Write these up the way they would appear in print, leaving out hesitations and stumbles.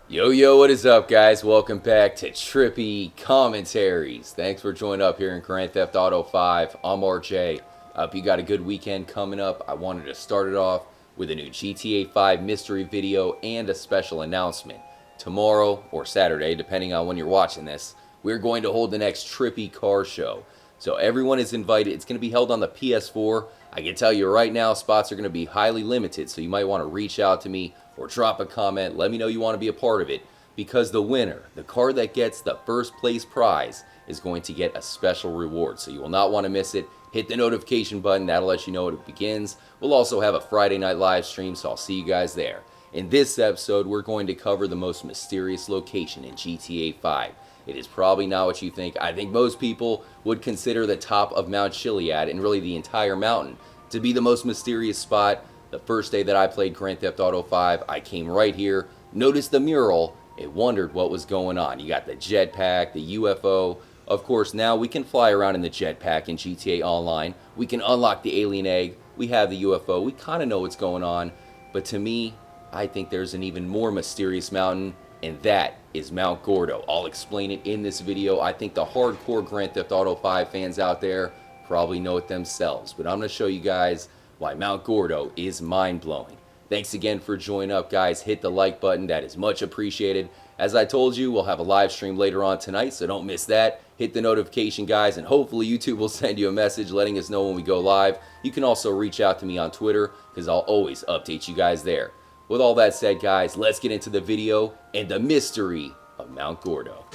Yo, what is up, guys? Welcome back to Trippy Commentaries. Thanks for joining up here in Grand Theft Auto 5. I'm RJ. Hope you got a good weekend coming up. I wanted to start it off with a new GTA 5 mystery video and a special announcement. Tomorrow, or Saturday, depending on when you're watching this, we're going to hold the next Trippy car show. So everyone is invited. It's going to be held on the PS4. I can tell you right now, spots are going to be highly limited, so you might want to reach out to me or drop a comment. Let me know you want to be a part of it, because the winner, the car that gets the first place prize, is going to get a special reward. So you will not want to miss it. Hit the notification button. That'll let you know when it begins. We'll also have a Friday night live stream, so I'll see you guys there. In this episode, we're going to cover the most mysterious location in GTA 5. It is probably not what you think. I think most people would consider the top of Mount Chiliad, and really the entire mountain, to be the most mysterious spot. The first day that I played Grand Theft Auto 5, I came right here, noticed the mural, and wondered what was going on. You got the jetpack, the UFO. Of course, now we can fly around in the jetpack in GTA Online. We can unlock the alien egg. We have the UFO. We kind of know what's going on. But to me, I think there's an even more mysterious mountain, and that is Mount Gordo. I'll explain it in this video. I think the hardcore Grand Theft Auto 5 fans out there probably know it themselves, but I'm going to show you guys why Mount Gordo is mind-blowing. Thanks again for joining up, guys. Hit the like button. That is much appreciated. As I told you, we'll have a live stream later on tonight, so don't miss that. Hit the notification, guys, and hopefully YouTube will send you a message letting us know when we go live. You can also reach out to me on Twitter, because I'll always update you guys there. With all that said, guys, let's get into the video and the mystery of Mount Gordo.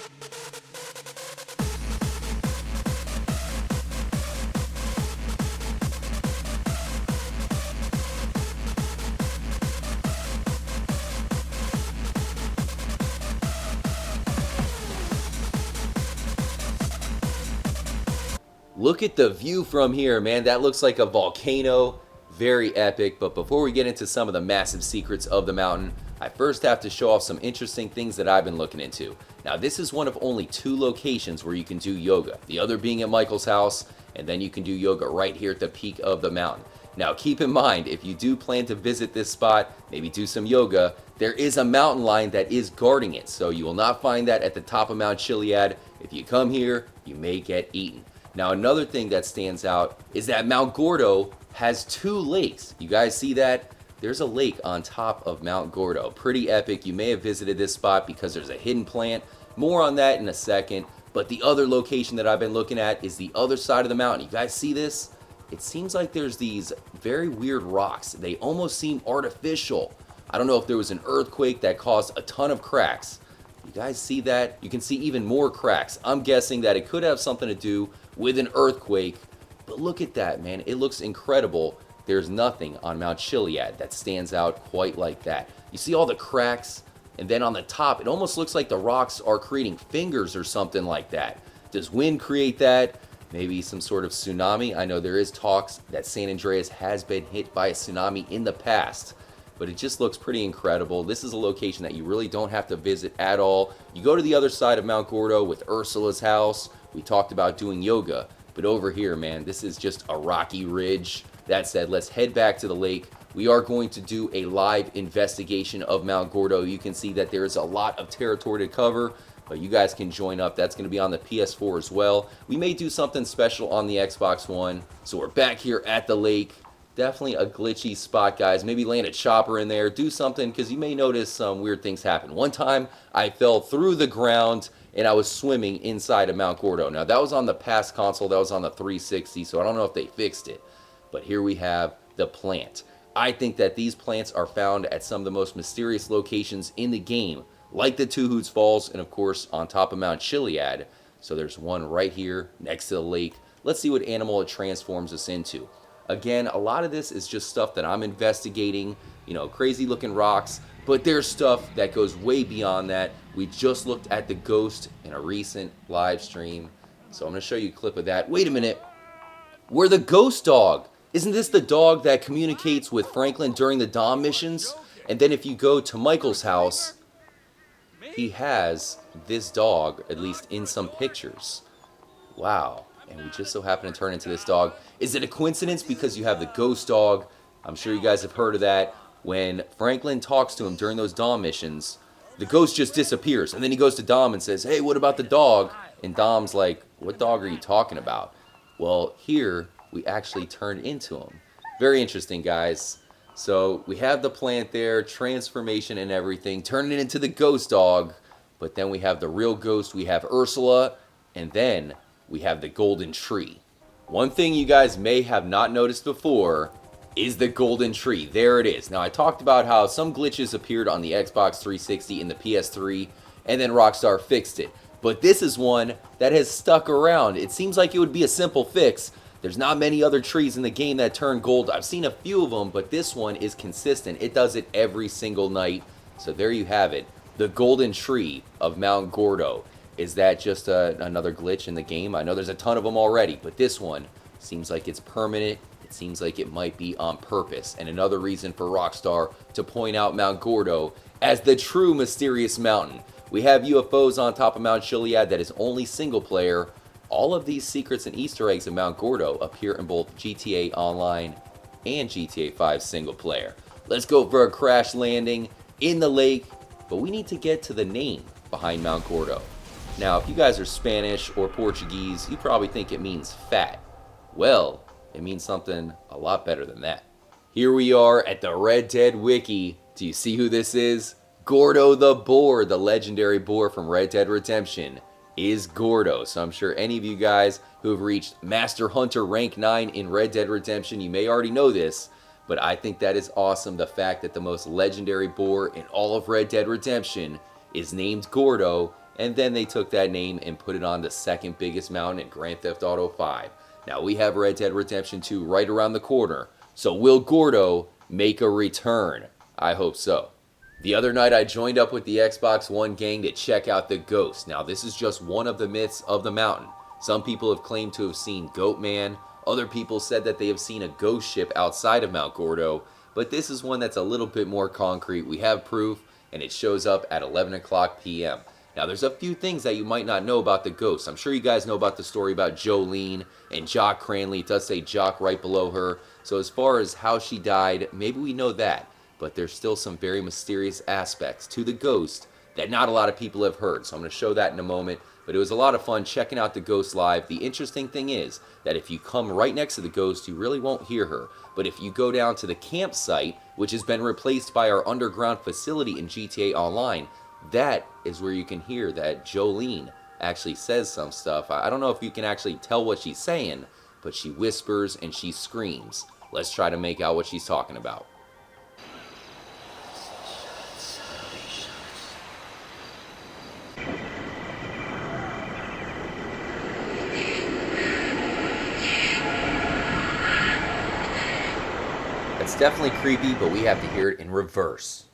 Look at the view from here, man. That looks like a volcano. Very epic. But before we get into some of the massive secrets of the mountain, I first have to show off some interesting things that I've been looking into. Now, this is one of only 2 locations where you can do yoga. The other being at Michael's house, and then you can do yoga right here at the peak of the mountain. Now, keep in mind, if you do plan to visit this spot, maybe do some yoga, there is a mountain lion that is guarding it. So you will not find that at the top of Mount Chiliad. If you come here, you may get eaten. Now, another thing that stands out is that Mount Gordo has 2 lakes. You guys see that? There's a lake on top of Mount Gordo. Pretty epic. You may have visited this spot because there's a hidden plant. More on that in a second. But the other location that I've been looking at is the other side of the mountain. You guys see this? It seems like there's these very weird rocks. They almost seem artificial. I don't know if there was an earthquake that caused a ton of cracks. You guys see that? You can see even more cracks. I'm guessing that it could have something to do with an earthquake. But look at that, man. It looks incredible. There's nothing on Mount Chiliad that stands out quite like that. You see all the cracks, and then on the top, it almost looks like the rocks are creating fingers or something like that. Does wind create that? Maybe some sort of tsunami? I know there is talks that San Andreas has been hit by a tsunami in the past, but it just looks pretty incredible. This is a location that you really don't have to visit at all. You go to the other side of Mount Gordo with Ursula's house. We talked about doing yoga. But over here, man, this is just a rocky ridge. That said, let's head back to the lake. We are going to do a live investigation of Mount Gordo. You can see that there is a lot of territory to cover, but you guys can join up. That's going to be on the PS4 as well. We may do something special on the Xbox One. So we're back here at the lake. Definitely a glitchy spot, guys. Maybe land a chopper in there. Do something, because you may notice some weird things happen. One time, I fell through the ground, and I was swimming inside of Mount Gordo. Now, that was on the past console. That was on the 360, so I don't know if they fixed it. But here we have the plant. I think that these plants are found at some of the most mysterious locations in the game, like the Two Hoots Falls, and of course, on top of Mount Chiliad. So there's one right here next to the lake. Let's see what animal it transforms us into. Again, a lot of this is just stuff that I'm investigating, you know, crazy looking rocks, but there's stuff that goes way beyond that. We just looked at the ghost in a recent live stream, so I'm going to show you a clip of that. Wait a minute, we're the ghost dog. Isn't this the dog that communicates with Franklin during the Dom missions? And then if you go to Michael's house, he has this dog, at least in some pictures. Wow. And we just so happen to turn into this dog. Is it a coincidence because you have the ghost dog? I'm sure you guys have heard of that. When Franklin talks to him during those Dawn missions, the ghost just disappears. And then he goes to Dom and says, hey, what about the dog? And Dom's like, what dog are you talking about? Well, here we actually turned into him. Very interesting, guys. So we have the plant there, transformation and everything, turning it into the ghost dog. But then we have the real ghost, we have Ursula, and then we have the golden tree. One thing you guys may have not noticed before is the golden tree. There it is. Now, I talked about how some glitches appeared on the Xbox 360 and the PS3, and then Rockstar fixed it. But this is one that has stuck around. It seems like it would be a simple fix. There's not many other trees in the game that turn gold. I've seen a few of them, but this one is consistent. It does it every single night. So there you have it. The golden tree of Mount Gordo. Is that just another glitch in the game? I know there's a ton of them already, but this one seems like it's permanent. It seems like it might be on purpose. And another reason for Rockstar to point out Mount Gordo as the true mysterious mountain. We have UFOs on top of Mount Chiliad that is only single player. All of these secrets and Easter eggs in Mount Gordo appear in both GTA Online and GTA 5 single player. Let's go for a crash landing in the lake, but we need to get to the name behind Mount Gordo. Now, if you guys are Spanish or Portuguese, you probably think it means fat. Well, it means something a lot better than that. Here we are at the Red Dead Wiki. Do you see who this is? Gordo the Boar, the legendary boar from Red Dead Redemption, is Gordo. So I'm sure any of you guys who have reached Master Hunter rank 9 in Red Dead Redemption, you may already know this, but I think that is awesome. The fact that the most legendary boar in all of Red Dead Redemption is named Gordo, and then they took that name and put it on the second biggest mountain in Grand Theft Auto 5. Now we have Red Dead Redemption 2 right around the corner, so will Gordo make a return? I hope so. The other night I joined up with the Xbox One gang to check out the ghost. Now this is just one of the myths of the mountain. Some people have claimed to have seen Goatman. Other people said that they have seen a ghost ship outside of Mount Gordo. But this is one that's a little bit more concrete. We have proof, and it shows up at 11 o'clock p.m. Now there's a few things that you might not know about the ghost. I'm sure you guys know about the story about Jolene and Jock Cranley. It does say Jock right below her. So as far as how she died, maybe we know that. But there's still some very mysterious aspects to the ghost that not a lot of people have heard. So I'm going to show that in a moment. But it was a lot of fun checking out the ghost live. The interesting thing is that if you come right next to the ghost, you really won't hear her. But if you go down to the campsite, which has been replaced by our underground facility in GTA Online, that is where you can hear that Jolene actually says some stuff. I don't know if you can actually tell what she's saying, but she whispers and she screams. Let's try to make out what she's talking about. It's definitely creepy, but we have to hear it in reverse.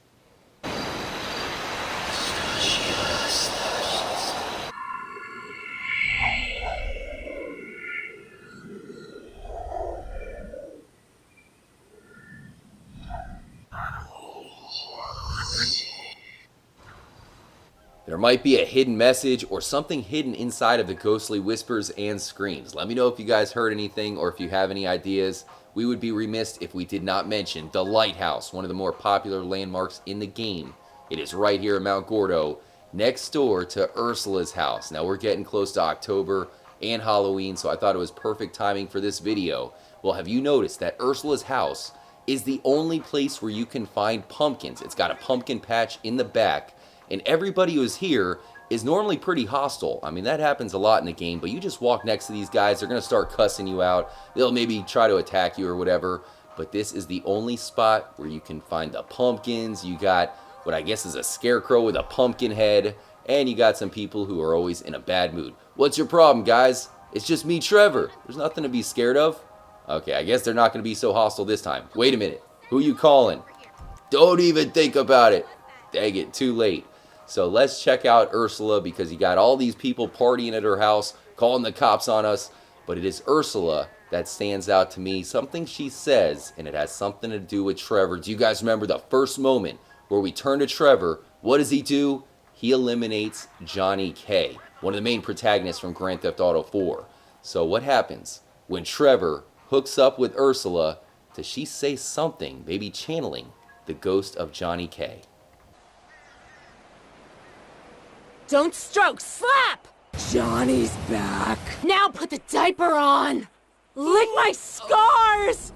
There might be a hidden message or something hidden inside of the ghostly whispers and screams. Let me know if you guys heard anything or if you have any ideas. We would be remiss if we did not mention the Lighthouse, one of the more popular landmarks in the game. It is right here in Mount Gordo, next door to Ursula's house. Now we're getting close to October and Halloween, so I thought it was perfect timing for this video. Well, have you noticed that Ursula's house is the only place where you can find pumpkins? It's got a pumpkin patch in the back. And everybody who's here is normally pretty hostile. I mean, that happens a lot in the game, but you just walk next to these guys, they're going to start cussing you out. They'll maybe try to attack you or whatever. But this is the only spot where you can find the pumpkins. You got what I guess is a scarecrow with a pumpkin head. And you got some people who are always in a bad mood. What's your problem, guys? It's just me, Trevor. There's nothing to be scared of. Okay, I guess they're not going to be so hostile this time. Wait a minute. Who you calling? Don't even think about it. Dang it, too late. So let's check out Ursula because you got all these people partying at her house, calling the cops on us. But it is Ursula that stands out to me. Something she says, and it has something to do with Trevor. Do you guys remember the first moment where we turn to Trevor? What does he do? He eliminates Johnny K, one of the main protagonists from Grand Theft Auto 4. So what happens when Trevor hooks up with Ursula? Does she say something, maybe channeling the ghost of Johnny K? Don't stroke, slap! Johnny's back. Now put the diaper on! Lick my scars!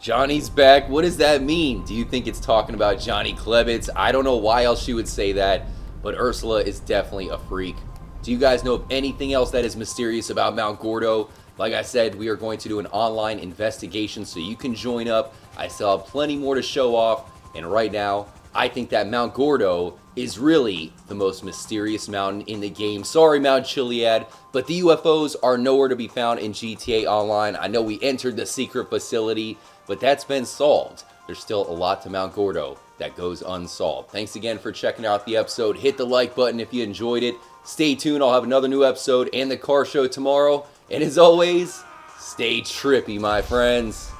Johnny's back. What does that mean? Do you think it's talking about Johnny Klebitz? I don't know why else she would say that, but Ursula is definitely a freak. Do you guys know of anything else that is mysterious about Mount Gordo? Like I said, we are going to do an online investigation, so you can join up. I still have plenty more to show off, and right now, I think that Mount Gordo is really the most mysterious mountain in the game. Sorry, Mount Chiliad, but the UFOs are nowhere to be found in GTA Online. I know we entered the secret facility, but that's been solved. There's still a lot to Mount Gordo that goes unsolved. Thanks again for checking out the episode. Hit the like button if you enjoyed it. Stay tuned. I'll have another new episode and the car show tomorrow. And as always, stay trippy, my friends.